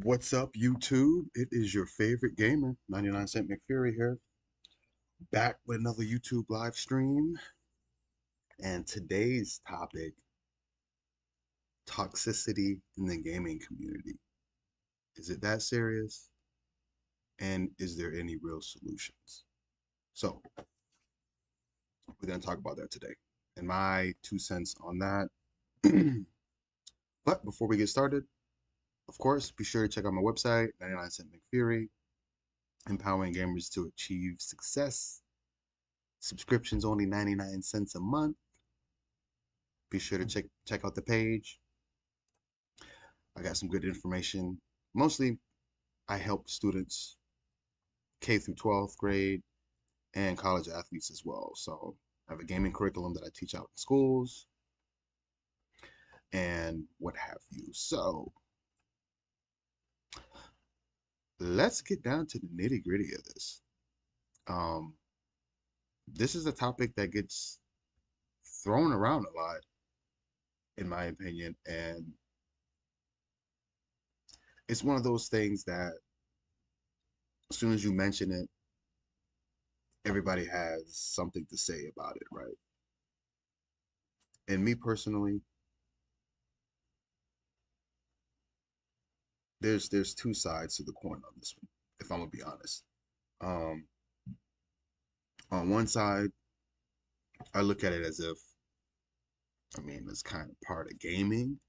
What's up, YouTube? It is your favorite gamer, 99 Cent McFury here, back with another YouTube live stream. And today's topic, toxicity in the gaming community. Is it that serious? And is there any real solutions? So, we're going to talk about that today. And my 2 cents on that. But before we get started, of course, be sure to check out my website, 99 Cent McFury, empowering gamers to achieve success. Subscriptions only 99 cents a month. Be sure to check out the page. I got some good information. Mostly I help students K through 12th grade and college athletes as well. So I have a gaming curriculum that I teach out in schools and what have you. So let's get down to the nitty gritty of this. Um, this is a topic that gets thrown around a lot, in my opinion, and it's one of those things that as soon as you mention it, everybody has something to say about it, right? And me personally, there's two sides to the coin on this one, if I'm gonna be honest. Um, on one side, I look at it as if, I mean, it's kind of part of gaming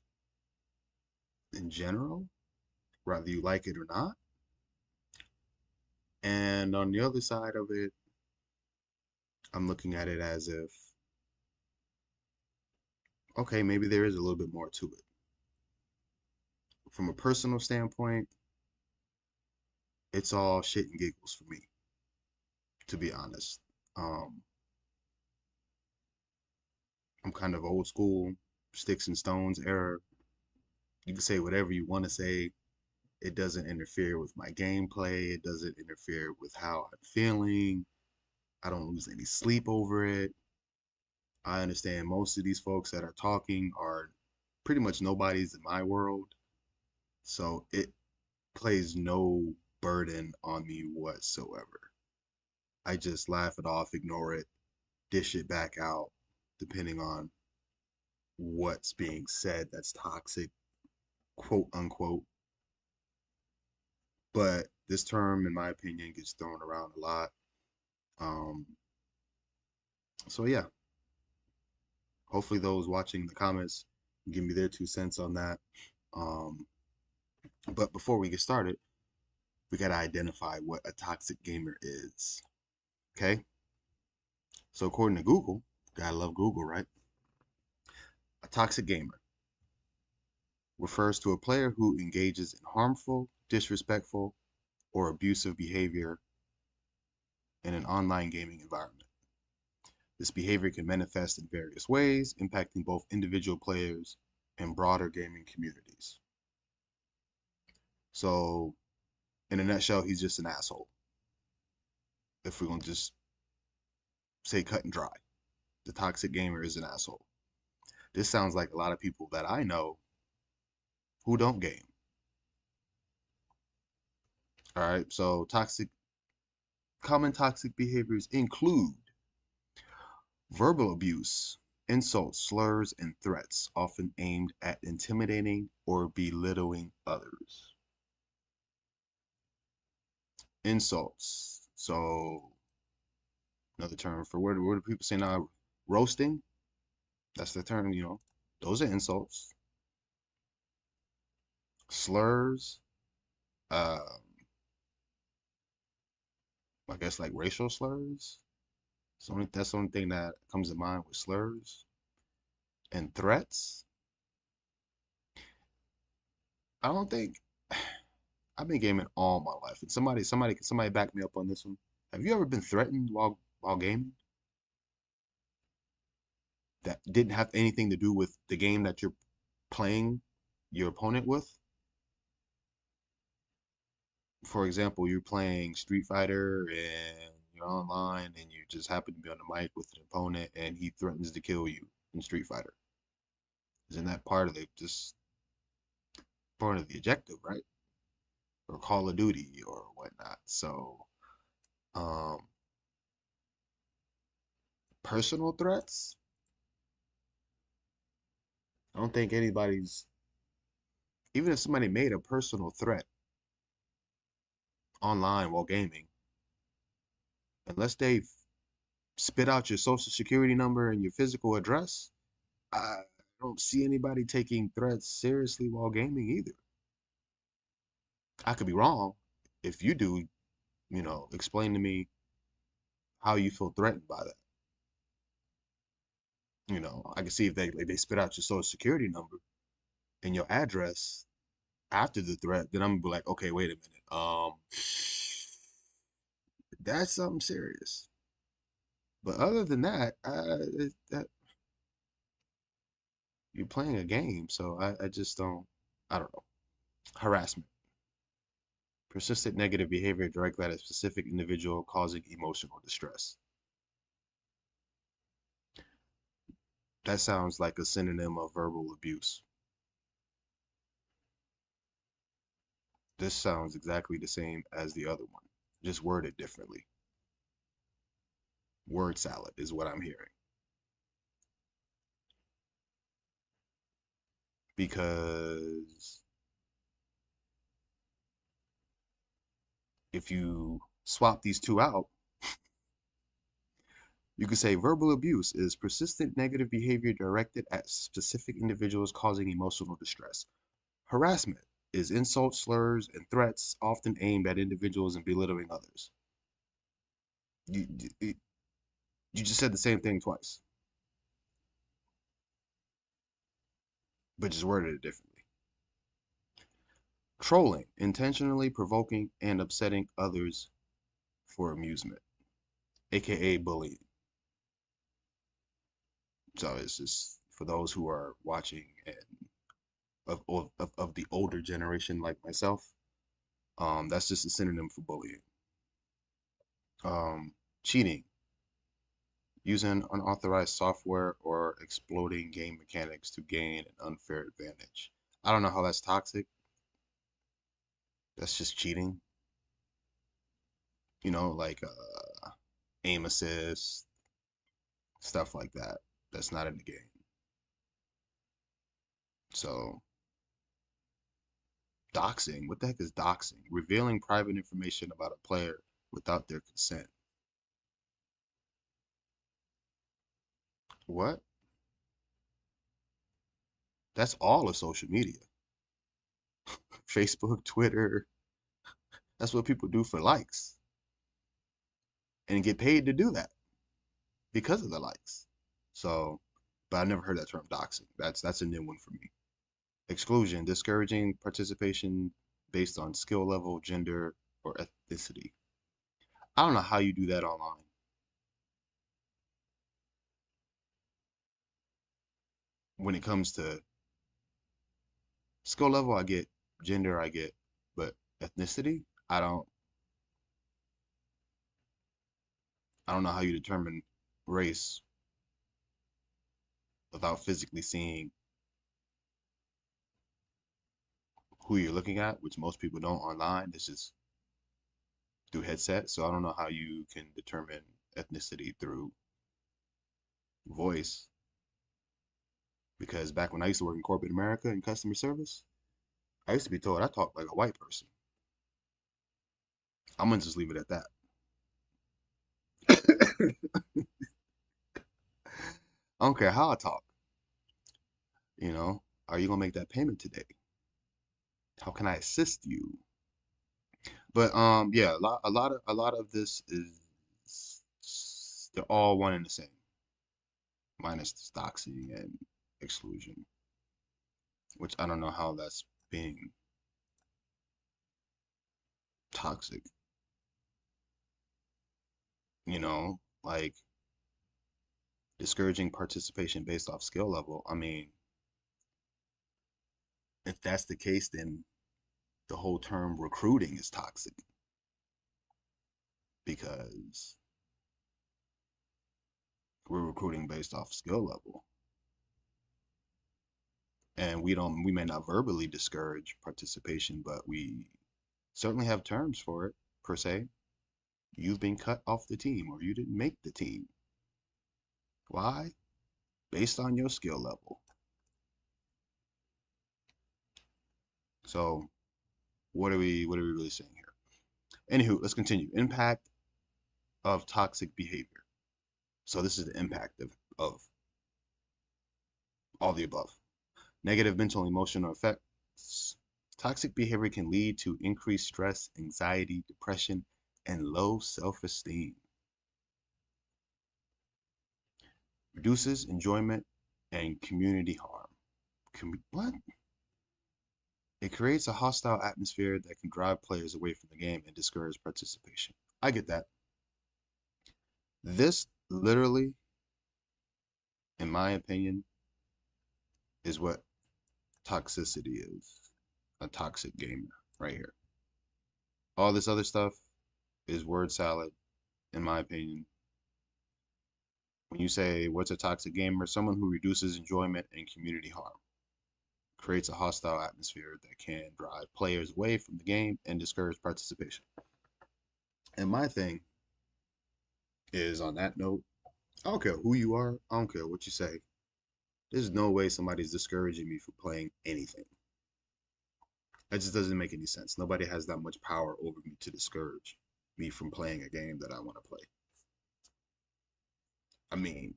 in general, whether you like it or not. And on the other side of it, I'm looking at it as if, okay, maybe there is a little bit more to it. From a personal standpoint, it's all shit and giggles for me, to be honest. Um, I'm kind of old school, sticks and stones era. You can say whatever you want to say. It doesn't interfere with my gameplay. It doesn't interfere with how I'm feeling. I don't lose any sleep over it. I understand most of these folks that are talking are pretty much nobodies in my world. So it plays no burden on me whatsoever. I just laugh it off, ignore it, dish it back out, depending on what's being said that's toxic, quote unquote. But this term, in my opinion, gets thrown around a lot. Um, so yeah, hopefully those watching the comments give me their 2 cents on that. Um, but before we get started, we gotta identify what a toxic gamer is. Okay, so according to Google, gotta love Google, right? A toxic gamer refers to a player who engages in harmful, disrespectful, or abusive behavior in an online gaming environment. This behavior can manifest in various ways, impacting both individual players and broader gaming communities. So, in a nutshell, he's just an asshole. If we're going to just say cut and dry, the toxic gamer is an asshole. This sounds like a lot of people that I know who don't game. All right, so common toxic behaviors include verbal abuse, insults, slurs, and threats, often aimed at intimidating or belittling others. Insults. So another term for what do people say now? Roasting. That's the term, Those are insults. Slurs. Um, I guess like racial slurs. That's the only thing that comes to mind with slurs and threats. I don't think I've been gaming all my life, and somebody back me up on this one. Have you ever been threatened while gaming that didn't have anything to do with the game that you're playing your opponent with? For example, you're playing Street Fighter and you're online and you just happen to be on the mic with an opponent and he threatens to kill you in Street Fighter. Isn't that part of the objective, right? or Call of Duty or whatnot. So, um, personal threats, I don't think anybody's, even if somebody made a personal threat online while gaming, unless they spit out your social security number and your physical address, I don't see anybody taking threats seriously while gaming either. I could be wrong. If you do, explain to me how you feel threatened by that. I can see if they spit out your social security number and your address after the threat, then I'm gonna be like, okay, wait a minute. That's something serious. But other than that, you're playing a game, so I just don't. I don't know. Harassment, persistent negative behavior directed at a specific individual, causing emotional distress. That sounds like a synonym of verbal abuse. This sounds exactly the same as the other one, just worded differently. Word salad is what I'm hearing. Because if you swap these two out, you could say verbal abuse is persistent negative behavior directed at specific individuals causing emotional distress. Harassment is insults, slurs, and threats often aimed at individuals and belittling others. You just said the same thing twice, but just worded it differently. Trolling, intentionally provoking and upsetting others for amusement, aka bullying. So it's just for those who are watching and of the older generation like myself, that's just a synonym for bullying. Cheating, using unauthorized software or exploiting game mechanics to gain an unfair advantage. I don't know how that's toxic. That's just cheating. Like aim assist, stuff like that. That's not in the game. So, doxing. What the heck is doxing? Revealing private information about a player without their consent. What? That's all of social media. Facebook, Twitter. That's what people do for likes and get paid to do that because of the likes. So, but I never heard that term doxing. That's a new one for me. Exclusion, discouraging participation based on skill level, gender, or ethnicity. I don't know how you do that online. When it comes to skill level, I get, gender, I get, but ethnicity, I don't. I don't know how you determine race without physically seeing who you're looking at, which most people don't online. It's just through headset. So I don't know how you can determine ethnicity through voice. Because back when I used to work in corporate America in customer service, I used to be told I talk like a white person. I'm gonna just leave it at that. I don't care how I talk. You know, are you gonna make that payment today? How can I assist you? But yeah, a lot of this is they're all one and the same, minus the doxing and exclusion, which I don't know how that's being toxic. Like discouraging participation based off skill level. I mean, if that's the case, then the whole term recruiting is toxic because we're recruiting based off skill level. And we may not verbally discourage participation, but we certainly have terms for it, per se. You've been cut off the team or you didn't make the team. Why? Based on your skill level. So what are we really saying here? Anywho, let's continue. Impact of toxic behavior. So this is the impact of all the above. Negative mental and emotional effects. Toxic behavior can lead to increased stress, anxiety, depression, and low self-esteem. Reduces enjoyment and community harm. What? It creates a hostile atmosphere that can drive players away from the game and discourage participation. I get that. This literally, in my opinion, is what toxicity is. A toxic gamer right here. All this other stuff is word salad, in my opinion. When you say what's a toxic gamer, someone who reduces enjoyment and community harm, creates a hostile atmosphere that can drive players away from the game and discourage participation. And my thing is on that note, I don't care who you are, I don't care what you say. There's no way somebody's discouraging me from playing anything. That just doesn't make any sense. Nobody has that much power over me to discourage me from playing a game that I want to play. I mean,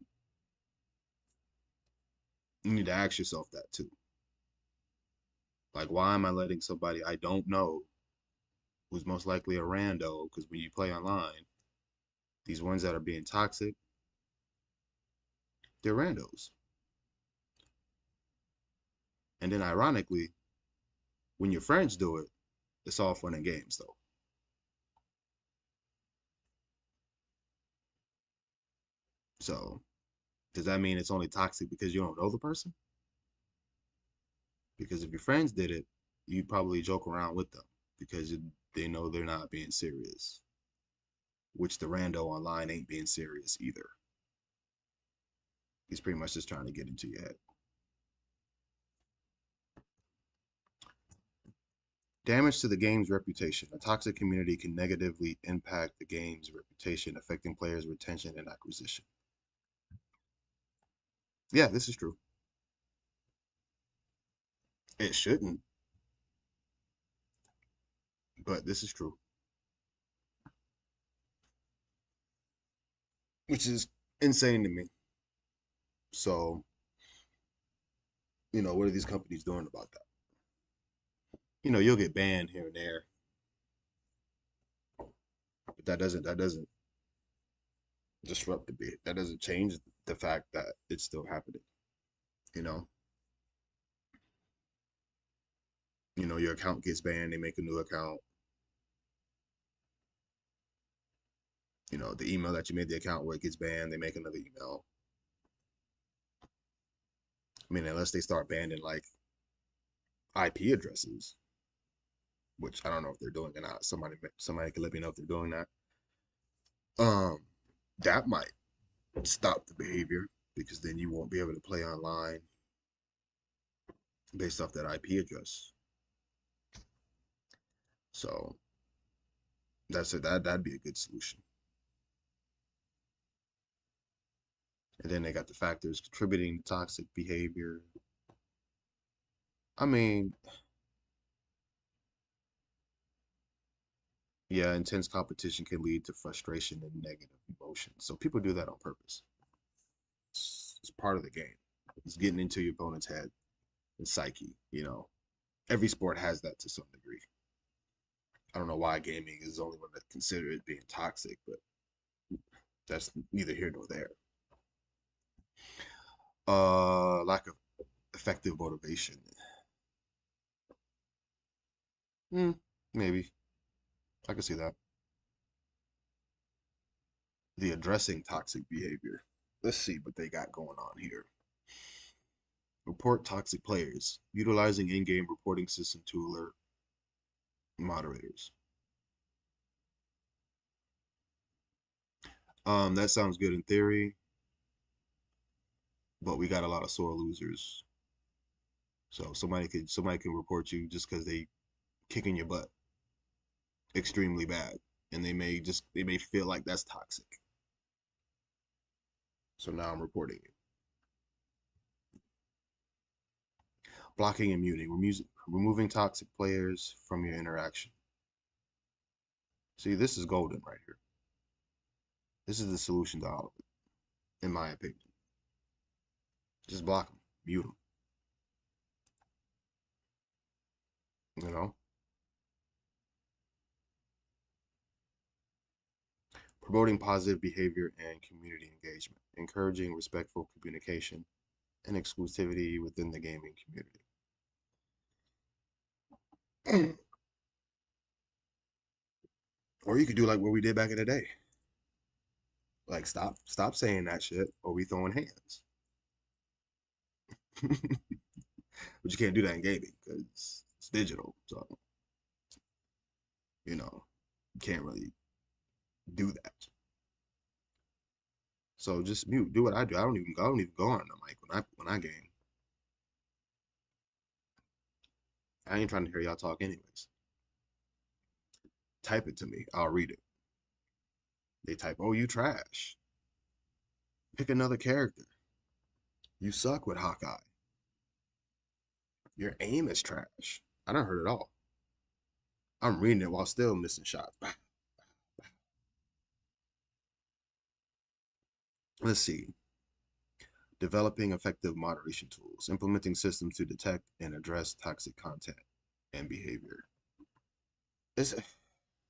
you need to ask yourself that too. Like, why am I letting somebody I don't know, who's most likely a rando, because when you play online, these ones that are being toxic, they're randos. And then ironically, when your friends do it, it's all fun and games though. So does that mean it's only toxic because you don't know the person? Because if your friends did it, you'd probably joke around with them because they know they're not being serious, which the rando online ain't being serious either. He's pretty much just trying to get into your head. Damage to the game's reputation. A toxic community can negatively impact the game's reputation, affecting players' retention and acquisition. Yeah, this is true. It shouldn't, but this is true. Which is insane to me. So, what are these companies doing about that? You'll get banned here and there, but that doesn't disrupt the bit. That doesn't change the fact that it's still happening. You know, your account gets banned, they make a new account. The email that you made the account with gets banned, they make another email. I mean, unless they start banning like IP addresses, which I don't know if they're doing or not. Somebody can let me know if they're doing that. Um, that might stop the behavior because then you won't be able to play online based off that IP address. So that's it. That'd be a good solution. And then they got the factors contributing to toxic behavior. I mean, yeah, intense competition can lead to frustration and negative emotions. So people do that on purpose. It's part of the game. It's getting into your opponent's head and psyche. Every sport has that to some degree. I don't know why gaming is the only one that consider it being toxic, but that's neither here nor there. Lack of effective motivation. Hmm, maybe. I can see that. The addressing toxic behavior. Let's see what they got going on here. Report toxic players. Utilizing in-game reporting system to alert moderators. That sounds good in theory, but we got a lot of sore losers. So somebody can report you just because they kicking your butt. extremely bad, and they may feel like that's toxic. So now I'm reporting it. Blocking and muting, removing toxic players from your interaction. See, this is golden right here. This is the solution to all of it, in my opinion. Just block them, mute them. You know, promoting positive behavior and community engagement, encouraging respectful communication and exclusivity within the gaming community. Or you could do like what we did back in the day. Like stop saying that shit, or we throwing hands. But you can't do that in gaming because it's digital. So you can't really do that. So just mute. Do what I do. I don't even go on the mic when I game. I ain't trying to hear y'all talk anyways. Type it to me. I'll read it. They type, "Oh, you trash. Pick another character. You suck with Hawkeye. Your aim is trash." I don't heard it all. I'm reading it while still missing shots. Let's see. Developing effective moderation tools, implementing systems to detect and address toxic content and behavior. It's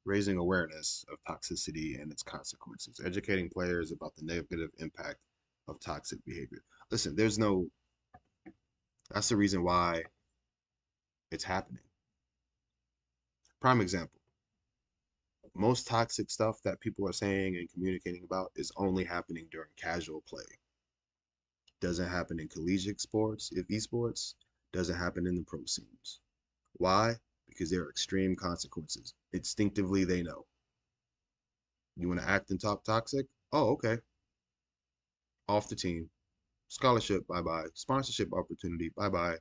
raising awareness of toxicity and its consequences, educating players about the negative impact of toxic behavior. Listen, that's the reason why it's happening. Prime example, most toxic stuff that people are saying and communicating about is only happening during casual play. Doesn't happen in collegiate sports, if esports, doesn't happen in the pro scenes. Why? Because there are extreme consequences. Instinctively, they know. You want to act and talk toxic? Oh, okay. Off the team. Scholarship, bye bye. Sponsorship opportunity, bye bye.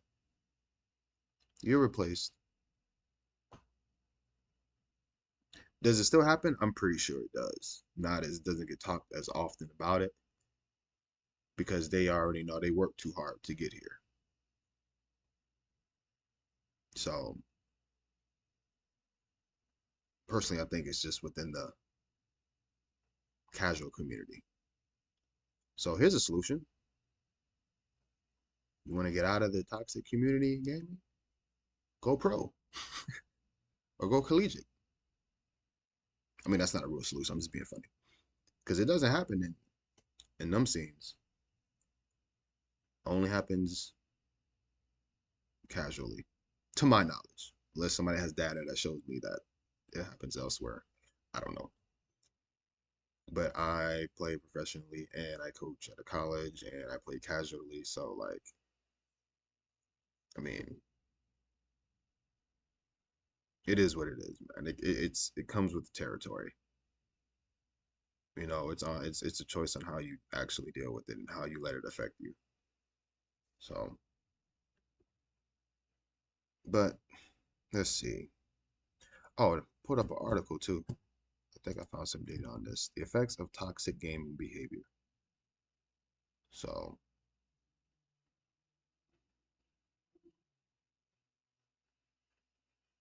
You're replaced. Does it still happen? I'm pretty sure it does. Not as doesn't get talked as often about it because they already know they work too hard to get here. So personally, I think it's just within the casual community. So here's a solution. You want to get out of the toxic community gaming? Go pro or go collegiate. I mean, that's not a real solution. I'm just being funny because it doesn't happen in them scenes. It only happens casually, to my knowledge, unless somebody has data that shows me that it happens elsewhere. I don't know. But I play professionally and I coach at a college and I play casually. So, like, I mean, it is what it is, man. It comes with the territory. It's a choice on how you actually deal with it and how you let it affect you. So, but let's see. Oh, put up an article too. I think I found some data on this. The effects of toxic gaming behavior. So,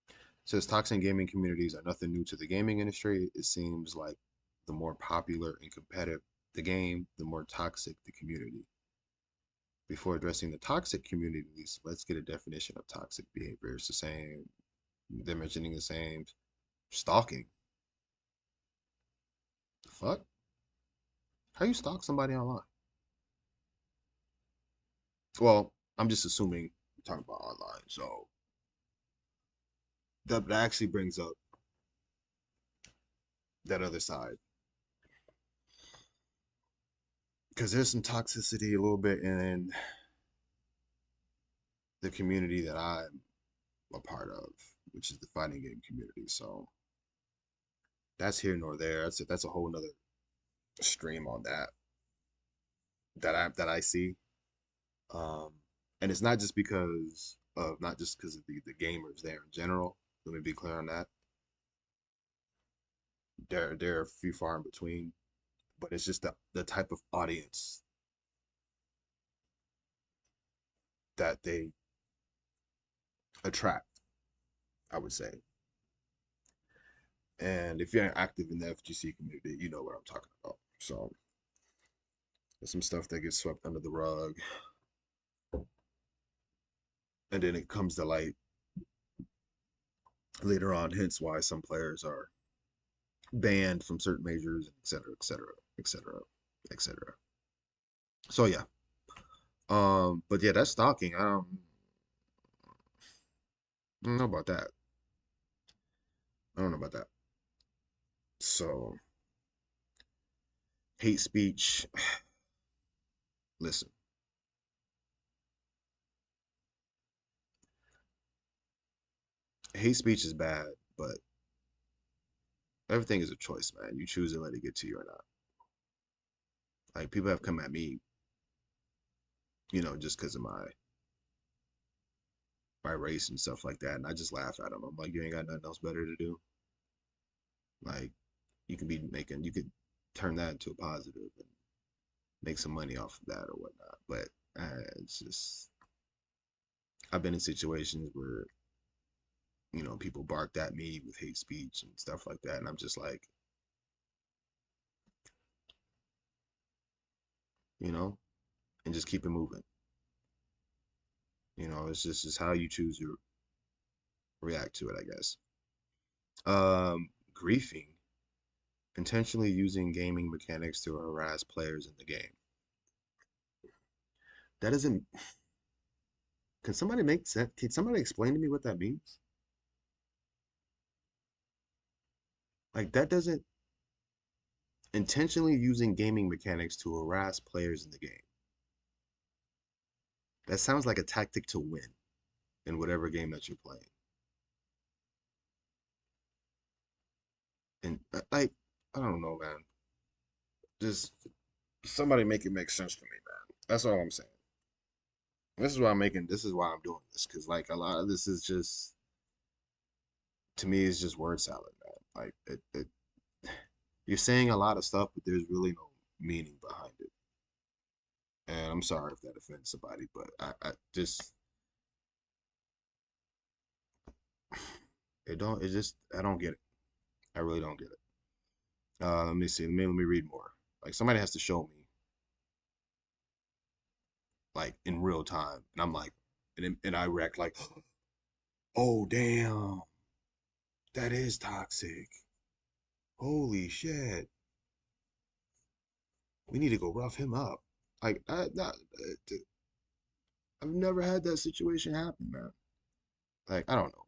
it says toxic gaming communities are nothing new to the gaming industry. It seems like the more popular and competitive the game, the more toxic the community. Before addressing the toxic communities, let's get a definition of toxic behavior. It's the same. They're mentioning the same. Stalking. The fuck? How you stalk somebody online? Well, I'm just assuming we're talking about online. So that actually brings up that other side. Because there's some toxicity a little bit in the community that I'm a part of, which is the fighting game community. So that's here nor there. That's a whole nother stream on that I see. Um, and it's not just because of the gamers there in general. Let me be clear on that. They're few far in between, but it's just the type of audience that they attract, I would say. And if you're active in the FGC community, you know what I'm talking about. So there's some stuff that gets swept under the rug, and then it comes to light later on. Hence why some players are banned from certain majors, et cetera, et cetera, et cetera, et cetera. So yeah, but yeah, that's stalking. I don't know about that. I don't know about that. So hate speech. Listen, hate speech is bad, but everything is a choice, man. You choose to let it get to you or not. Like people have come at me, just because of my race and stuff like that, and I just laugh at them. I'm like, you ain't got nothing else better to do. Like you could turn that into a positive and make some money off of that or whatnot. But it's just I've been in situations where people barked at me with hate speech and stuff like that, and I'm just like, you know, and just keep it moving. It's just how you choose to react to it, I guess. Griefing, intentionally using gaming mechanics to harass players in the game. That doesn't. Can somebody make sense? Can somebody explain to me what that means? Like that doesn't intentionally using gaming mechanics to harass players in the game. That sounds like a tactic to win in whatever game that you're playing. And like, I don't know, man. Just somebody make it make sense to me, man. That's all I'm saying. This is why I'm making. This is why I'm doing this because like a lot of this is just to me it's just word salad, man. Like you're saying a lot of stuff, but there's really no meaning behind it. And I'm sorry if that offends somebody, but I just it just I don't get it. I really don't get it. Let me see. Let me read more. Like somebody has to show me like in real time, and I'm like, and I react like, oh damn, that is toxic. Holy shit, we need to go rough him up. Like I've never had that situation happen, man. Like I don't know.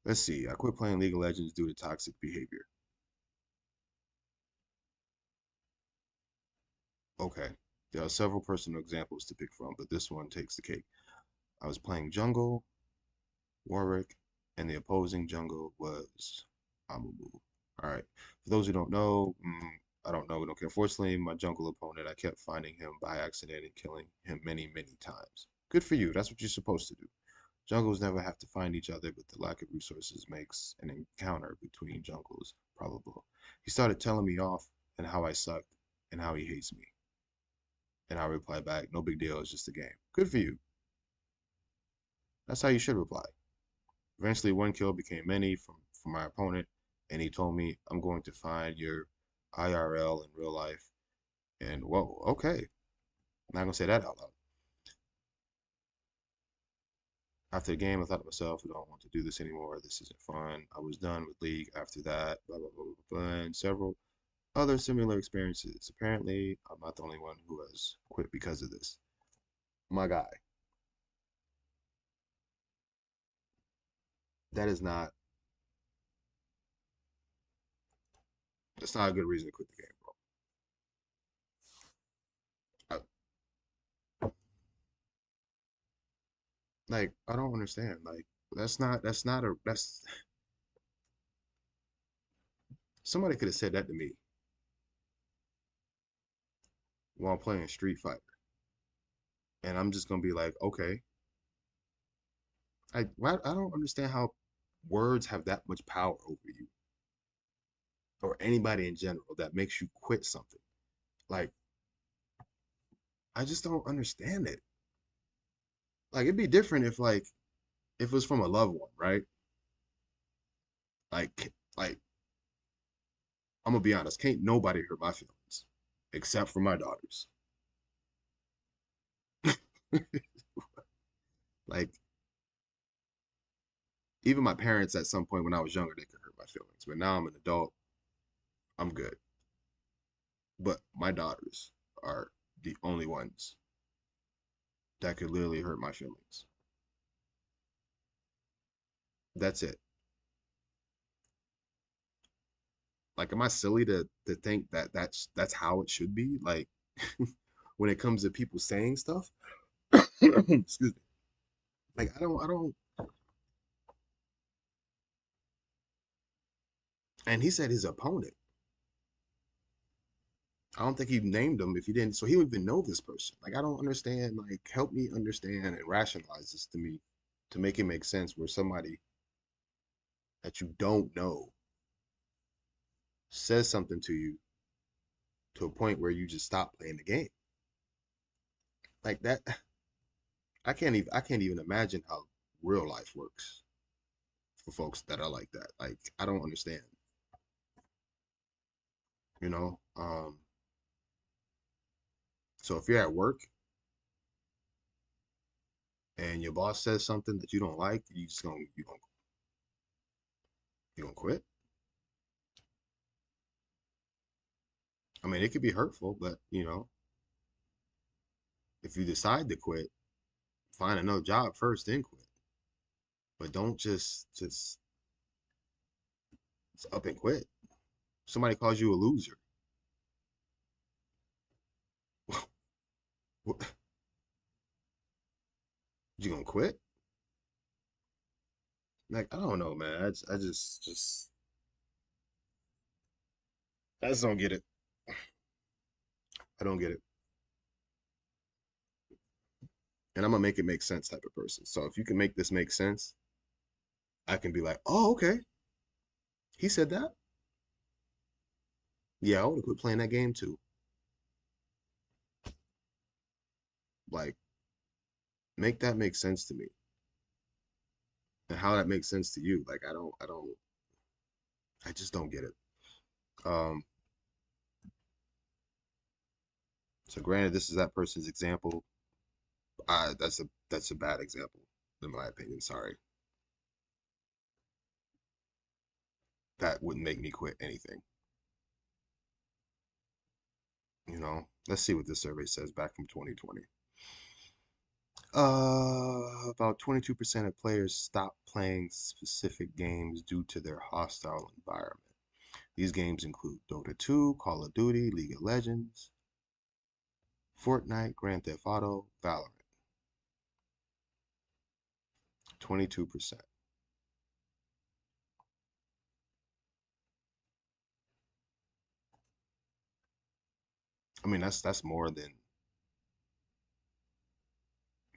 Let's see. I quit playing League of Legends due to toxic behavior. Okay. There are several personal examples to pick from, but this one takes the cake. I was playing jungle, Warwick, and the opposing jungle was Amumu. All right. For those who don't know, I don't know. We don't care. Unfortunately, my jungle opponent, I kept finding him by accident and killing him many, many times. Good for you. That's what you're supposed to do. Jungles never have to find each other, but the lack of resources makes an encounter between jungles probable. He started telling me off and how I sucked and how he hates me. And I replied back, no big deal, it's just a game. Good for you. That's how you should reply. Eventually, one kill became many from my opponent, and he told me, I'm going to find your IRL in real life. And whoa, okay. I'm not going to say that out loud. After the game, I thought to myself, I don't want to do this anymore. This isn't fun. I was done with League after that, blah, blah, blah, blah, blah, and several other similar experiences. Apparently, I'm not the only one who has quit because of this. My guy, that is not, that's not a good reason to quit the game, bro. Like, I don't understand. Like, that's somebody could have said that to me while playing Street Fighter. And I'm just gonna be like, okay. I don't understand how words have that much power over you. or anybody in general that makes you quit something. Like, I just don't understand it. Like, it'd be different if if it was from a loved one, right? Like I'm gonna be honest, can't nobody hurt my feelings except for my daughters. Like, even my parents at some point when I was younger, they could hurt my feelings. But now I'm an adult, I'm good. But my daughters are the only ones that could literally hurt my feelings. That's it. Like, am I silly to think that that's how it should be? Like, when it comes to people saying stuff, excuse me. Like, I don't. And he said his opponent. I don't think he named him if he didn't. So he would even know this person. Like, I don't understand. Like, help me understand and rationalize this to me to make it make sense where somebody that you don't know says something to you to a point where you just stop playing the game. Like that, I can't even imagine how real life works for folks that are like that. Like, I don't understand, you know? So if you're at work and your boss says something that you don't like, you gonna quit. I mean, it could be hurtful, but if you decide to quit, find another job first, then quit. But don't just up and quit. Somebody calls you a loser. What, you gonna quit? Like, I don't know, man. I just don't get it. I don't get it. And I'm gonna make it make sense type of person. So if you can make this make sense, I can be like, oh, okay. He said that. Yeah, I would have quit playing that game too. Like, make that make sense to me, and how that makes sense to you. Like, I just don't get it. Um, so granted, this is that person's example. That's a bad example, in my opinion. Sorry, that wouldn't make me quit anything. Let's see what this survey says back from 2020. About 22% of players stop playing specific games due to their hostile environment. These games include Dota 2, Call of Duty, League of Legends, Fortnite, Grand Theft Auto, Valorant. 22%. I mean, that's more than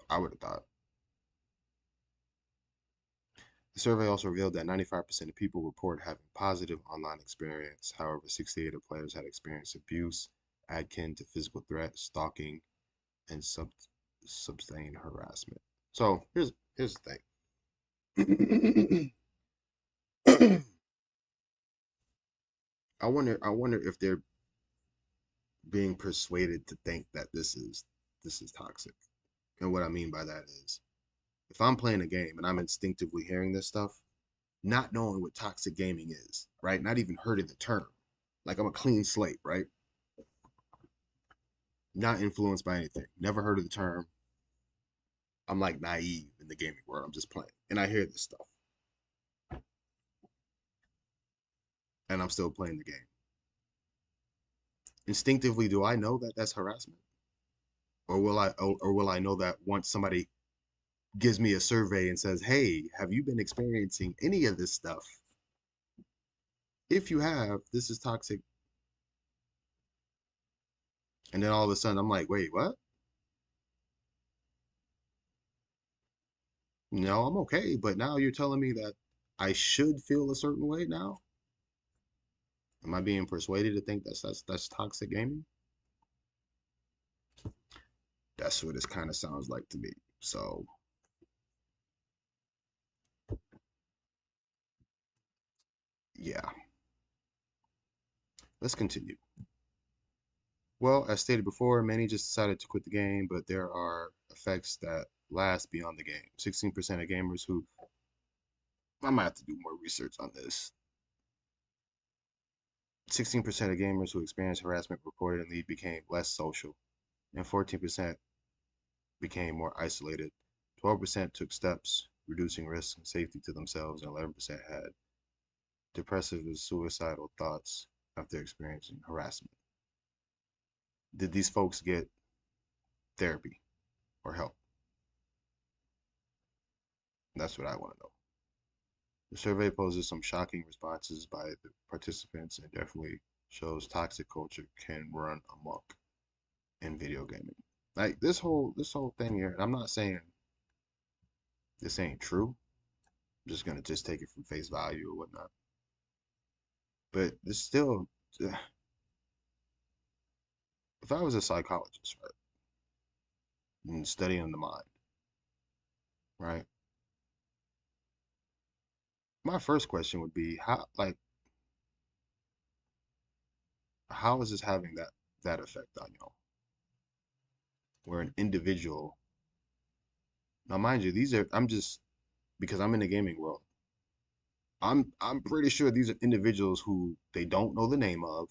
I would have thought. The survey also revealed that 95% of people report having positive online experience. However, 68 of players had experienced abuse, akin to physical threats, stalking, and sustained harassment. So here's the thing. I wonder if they're being persuaded to think that this is toxic. And what I mean by that is, if I'm playing a game and I'm instinctively hearing this stuff, not knowing what toxic gaming is, right? Not even heard of the term. Like, I'm a clean slate, right? Not influenced by anything. Never heard of the term. I'm like naive in the gaming world. I'm just playing. And I hear this stuff. And I'm still playing the game. Instinctively, do I know that that's harassment? Or will I know that once somebody gives me a survey and says, "Hey, have you been experiencing any of this stuff? If you have, this is toxic." And then all of a sudden I'm like, "Wait, what? No, I'm okay, but now you're telling me that I should feel a certain way now?" Am I being persuaded to think that's toxic gaming? That's what it kind of sounds like to me. So yeah, let's continue. Well, as stated before, many just decided to quit the game, but there are effects that last beyond the game. 16% of gamers who, I might have to do more research on this. 16% of gamers who experienced harassment reportedly became less social, and 14% became more isolated. 12% took steps, reducing risk and safety to themselves, and 11% had depressive and suicidal thoughts after experiencing harassment. Did these folks get therapy or help? That's what I want to know. The survey poses some shocking responses by the participants and definitely shows toxic culture can run amok in video gaming. Like this whole thing here, I'm not saying this ain't true. I'm just gonna just take it from face value or whatnot. But it's still, if I was a psychologist, right, and studying the mind, right, my first question would be how is this having that effect on y'all? Where an individual, now mind you, these are I'm just because I'm in the gaming world. I'm pretty sure these are individuals who they don't know the name of.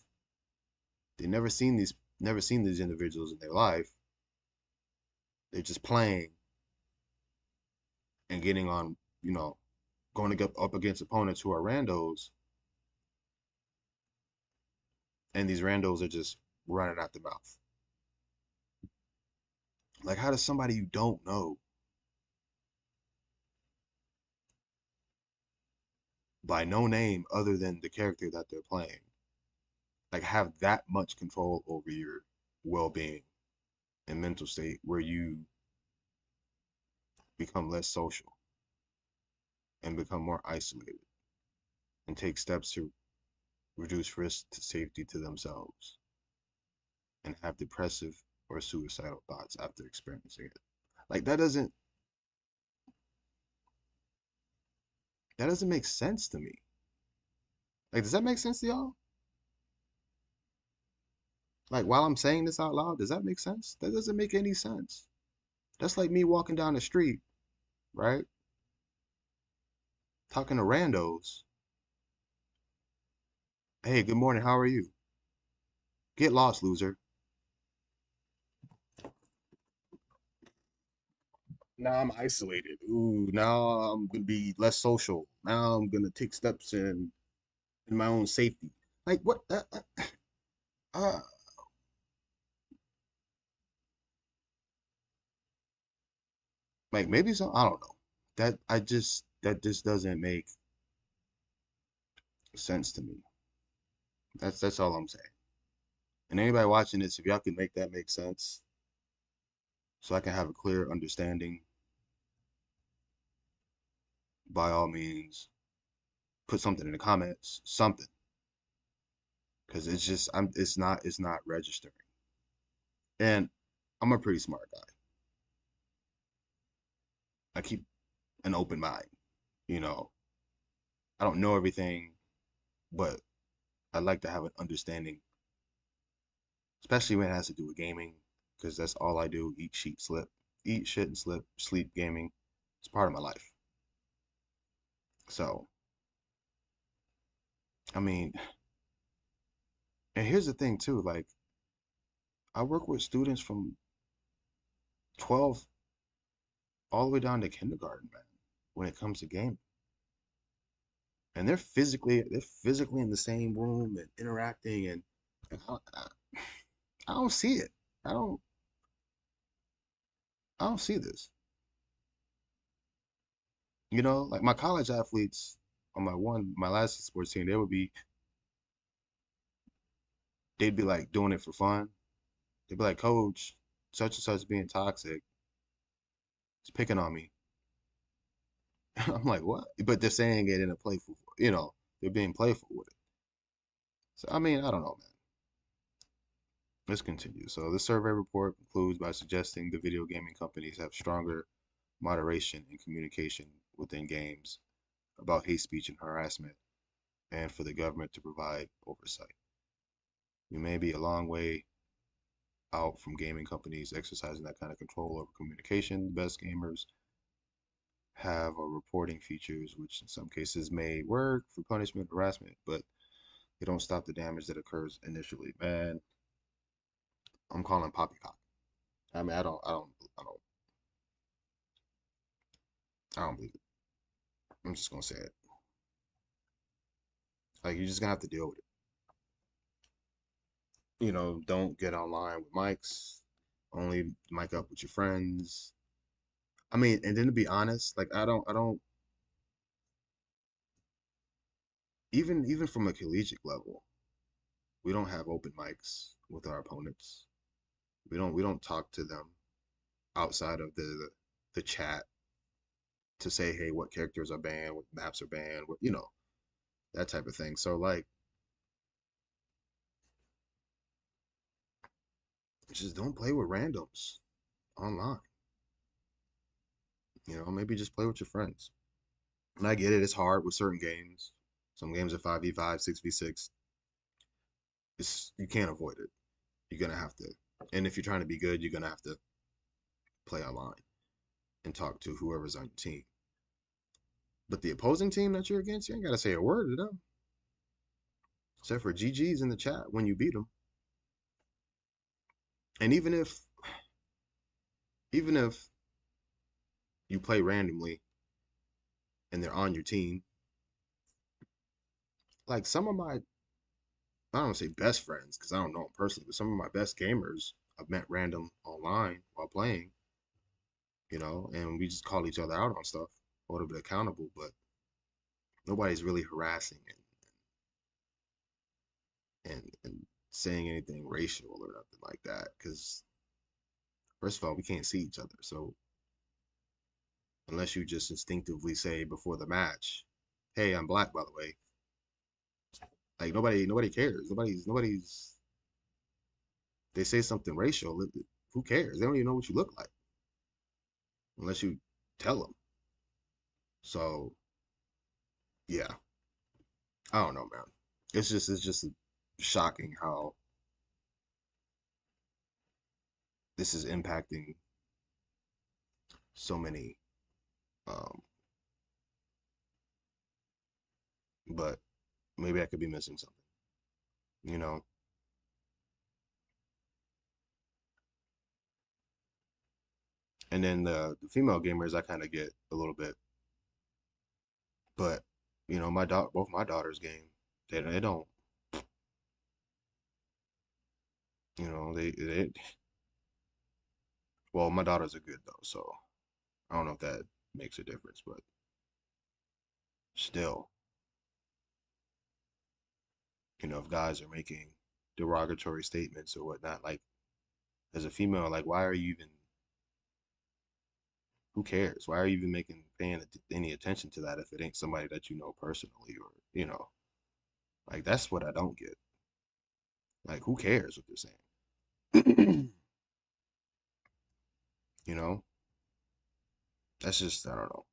They never seen these individuals in their life. They're just playing and getting on, going to get up against opponents who are randos, and these randos are just running out the mouth. Like, how does somebody you don't know by no name other than the character that they're playing, like have that much control over your well-being and mental state where you become less social and become more isolated and take steps to reduce risk to safety to themselves and have depressive or suicidal thoughts after experiencing it? Like that doesn't make sense to me. Like, does that make sense to y'all? Like, while I'm saying this out loud, does that make sense? That doesn't make any sense. That's like me walking down the street, right? Talking to randos. Hey, good morning. How are you? Get lost, loser. Now I'm isolated. Ooh, now I'm gonna be less social. Now I'm gonna take steps in my own safety. Like what? Uh, like maybe some. I don't know. That just doesn't make sense to me. That's all I'm saying. And anybody watching this, if y'all can make that make sense, so I can have a clear understanding, by all means, put something in the comments, something, because it's not registering. And I'm a pretty smart guy. I keep an open mind. You know, I don't know everything, but I like to have an understanding, especially when it has to do with gaming, because that's all I do: eat, sheet, slip, eat, shit, and slip, sleep, gaming. It's part of my life. So, I mean, and here's the thing too. Like, I work with students from 12 all the way down to kindergarten, man. When it comes to gaming, and they're physically in the same room and interacting, and I don't see it. I don't I don't see this. Like my college athletes on my last sports team, they'd be like doing it for fun. They'd be like, Coach, such and such being toxic. It's picking on me. I'm like, what? But they're saying it in a playful, they're being playful with it. So I mean, I don't know, man. Let's continue. So the survey report concludes by suggesting the video gaming companies have stronger moderation in communication within games about hate speech and harassment, and for the government to provide oversight. We may be a long way out from gaming companies exercising that kind of control over communication. The best gamers have reporting features, which in some cases may work for punishment, harassment, but they don't stop the damage that occurs initially. Man, I'm calling poppycock. I mean, I don't believe it. I'm just gonna say it. Like you're just gonna have to deal with it. Don't get online with mics. Only mic up with your friends. I mean, and then to be honest, like I don't even from a collegiate level, we don't have open mics with our opponents. We don't talk to them outside of the chat to say, hey, what characters are banned, what maps are banned, that type of thing. So like, just don't play with randoms online. Maybe just play with your friends. And I get it, it's hard with certain games. Some games are 5v5, 6v6. You can't avoid it. You're gonna have to. And if you're trying to be good, you're gonna have to play online and talk to whoever's on your team. But the opposing team that you're against, you ain't gotta say a word to them. Except for GG's in the chat when you beat them. And even if you play randomly and they're on your team, like some of my, I don't want to say best friends because I don't know them personally, but some of my best gamers I've met random online while playing, and we just call each other out on stuff, hold a bit accountable, but nobody's really harassing and saying anything racial or nothing like that. Because first of all, we can't see each other, so unless you just instinctively say before the match, "Hey, I'm black, by the way," like nobody cares. Nobody's. They say something racial. Who cares? They don't even know what you look like unless you tell them. So yeah, I don't know, man. It's just shocking how this is impacting so many. Um, but maybe I could be missing something, you know. And then the female gamers, I kind of get a little bit, but both my daughters game. They don't, they. Well, my daughters are good though, so I don't know if that makes a difference, but still, if guys are making derogatory statements or whatnot, like as a female, like why are you even? Who cares? Why are you even paying any attention to that if it ain't somebody that you know personally or like that's what I don't get. Like who cares what they're saying? you know, that's just I don't know.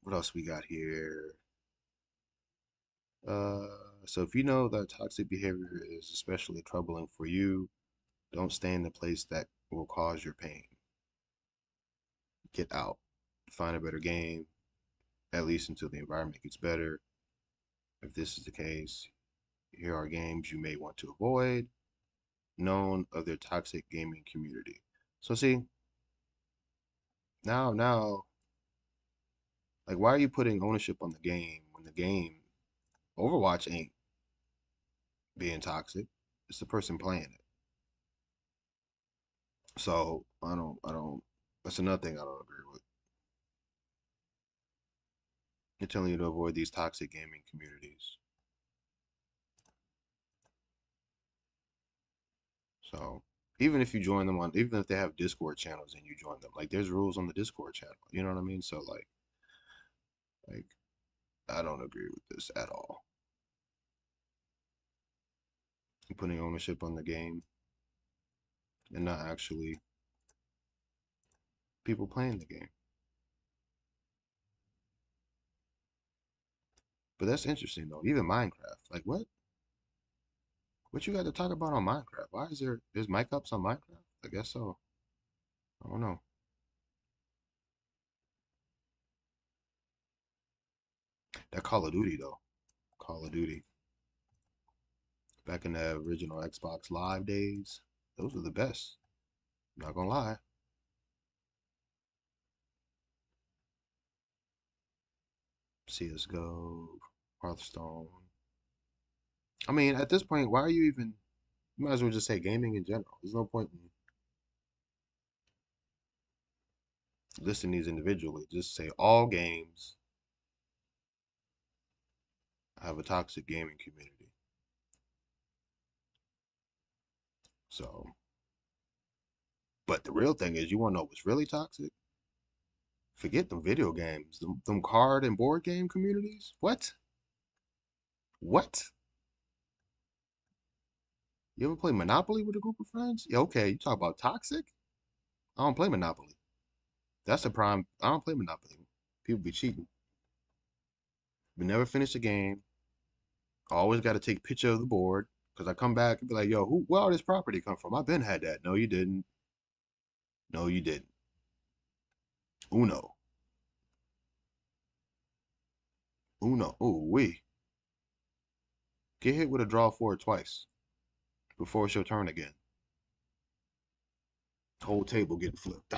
What else we got here? Uh, so if you know that toxic behavior is especially troubling for you, don't stay in the place that will cause your pain. Get out. Find a better game, at least until the environment gets better. If this is the case, here are games you may want to avoid, known of their toxic gaming community. So see, now, like why are you putting ownership on the game when the game Overwatch ain't being toxic? It's the person playing it. So I don't. That's another thing I don't agree with. They're telling you to avoid these toxic gaming communities. So even if you join them even if they have Discord channels and you join them, like there's rules on the Discord channel. You know what I mean? So like I don't agree with this at all. putting ownership on the game and not actually people playing the game. But that's interesting though. Even Minecraft, like what? What you got to talk about on Minecraft? Why is there's mic ups on Minecraft? I guess so. I don't know. That Call of Duty though. Call of Duty. Back in the original Xbox Live days, those were the best. Not gonna lie. CS:GO, Hearthstone. I mean, at this point, why are you even? You might as well just say gaming in general. There's no point in listing these individually. Just say all games have a toxic gaming community. So, but the real thing is, you want to know what's really toxic? Forget them video games, them card and board game communities. What? What? You ever play Monopoly with a group of friends? Yeah, okay. You talk about toxic? I don't play Monopoly. That's the prime. I don't play Monopoly. People be cheating. We never finish a game. I always got to take a picture of the board because I come back and be like, yo, where all this property come from? I've been had that. No, you didn't. No, you didn't. Uno. Uno. Oh, we. Get hit with a draw four twice before it's your turn again. Whole table getting flipped.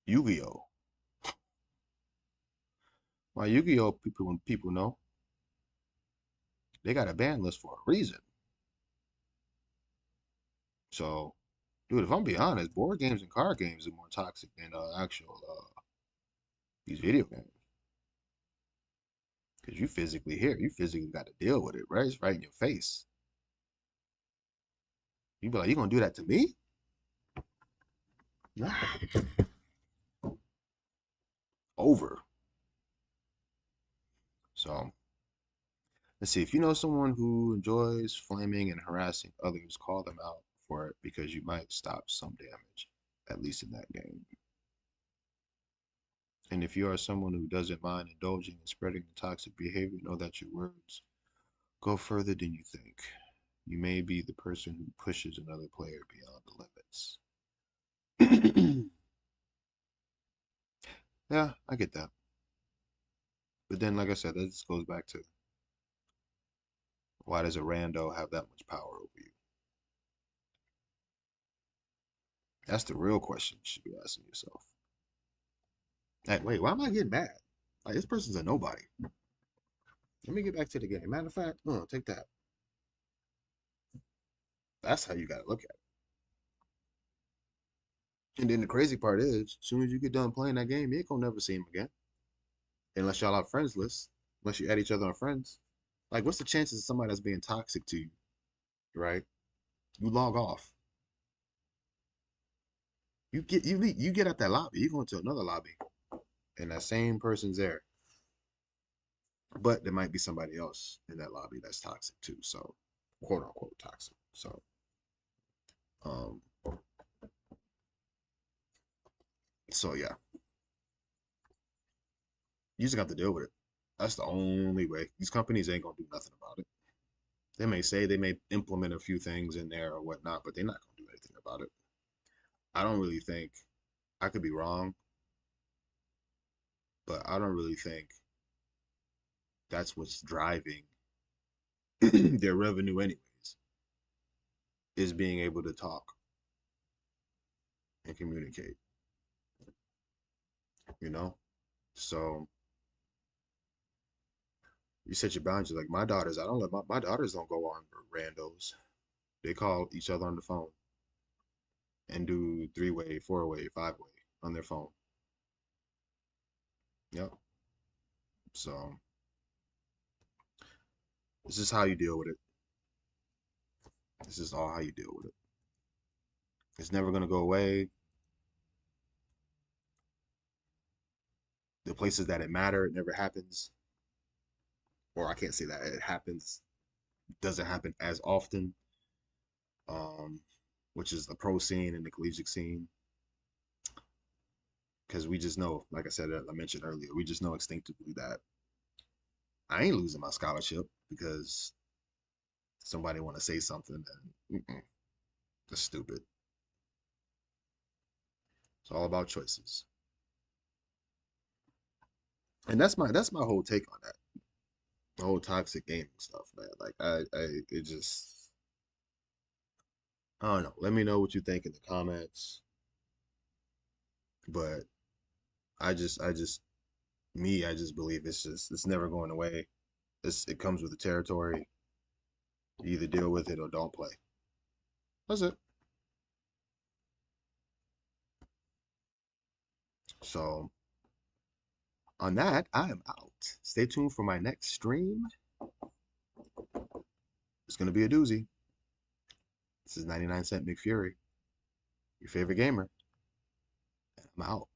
Yu-Gi-Oh! My Yu-Gi-Oh! People know they got a ban list for a reason. So, dude, if I'm being honest, board games and card games are more toxic than actual these video games. Because you physically here, you physically got to deal with it, right? It's right in your face. You be like, you gonna do that to me? Nah. Over. So let's see. If you know someone who enjoys flaming and harassing others, call them out for it because you might stop some damage, at least in that game. And if you are someone who doesn't mind indulging in spreading the toxic behavior, know that your words go further than you think. You may be the person who pushes another player beyond the limits. Yeah, I get that. But then, like I said, that just goes back to why does a rando have that much power over you? That's the real question you should be asking yourself. Like, wait, why am I getting mad? Like, this person's a nobody. Let me get back to the game. Matter of fact, take that. That's how you got to look at it. And then the crazy part is, as soon as you get done playing that game, you ain't gonna never see him again. Unless y'all have friends list. Unless you add each other on friends. Like, what's the chances of somebody that's being toxic to you, right? You log off. You get out that lobby. You go into another lobby, and that same person's there. But there might be somebody else in that lobby that's toxic too. So, quote unquote toxic. Um, so yeah, you just got to deal with it. That's the only way. These companies ain't gonna do nothing about it. They may say they may implement a few things in there or whatnot, but they're not gonna do anything about it. I don't really think. I could be wrong, but I don't really think that's what's driving their revenue, anyways, is being able to talk and communicate. You know, so you set your boundaries. Like my daughters, I don't let my daughters don't go on randos. They call each other on the phone and do three-way, four-way, five-way on their phone. Yep. So this is how you deal with it. This is all how you deal with it. It's never gonna go away. The places that it matter, it never happens. or I can't say that it happens, doesn't happen as often, um, which is the pro scene and the collegiate scene. Because we just know, like I said, I mentioned earlier, we just know instinctively that I ain't losing my scholarship because somebody want to say something, and that's stupid. It's all about choices, and that's my whole take on that, the whole toxic gaming stuff, man. Like it just, I don't know. Let me know what you think in the comments, but I just me, I just believe it's never going away. It comes with the territory. You either deal with it or don't play. That's it. So on that, I am out. Stay tuned for my next stream. It's gonna be a doozy. This is 99 Cent McFury, your favorite gamer. I'm out.